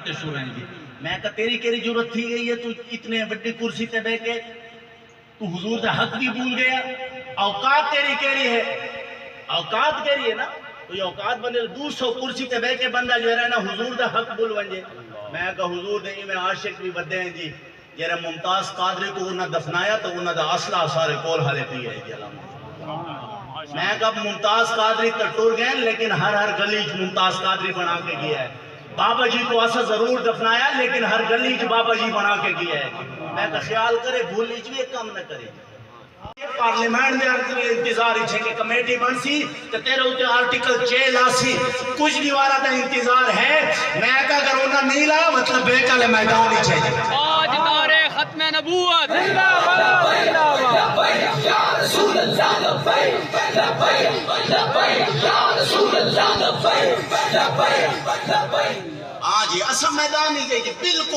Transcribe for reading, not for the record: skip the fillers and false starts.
تے سوریں جی میں کہا تیری کیری ضرورت تھی گئی ہے تو اتنے بڑی کرسی تے بیٹھ کے تو حضور دا حق بھی بھول گیا اوقات تیری کیری ہے اوقات کیری ہے نا تو یہ اوقات بندے 200 کرسی تے بیٹھ کے بندہ جو ہے نا حضور دا حق بھول ونجے میں کہا حضور دیں میں عاشق بھی بدے ہیں جی جیرے ممتاز قادری کو انہاں دفنایا تو انہاں دا اصلہ سارے کول حالے پی ہے جی الحمدللہ میں کہا ممتاز قادری تٹور گئے لیکن ہر گلیج ممتاز قادری بنا کے گیا ہے بابا جی کو ایسا ضرور دفنایا لیکن ہر گلیج بابا جی بنا کے گیا ہے میں کہا خیال کرے بھولیج بھی کام نہ کرے پارلیمنٹ میں انتظار ہی چھے کہ کمیٹی بن سی تو تیرے ہوتے آرٹیکل 6 لاسی کچھ دیوارہ دا انتظار ہے میں کہا اگر انہاں نہیں لایا مطلب بے کل میدان ہی چھے آج دارے ختم نبوت آج یہ اصل میدان ہی چھے بالکل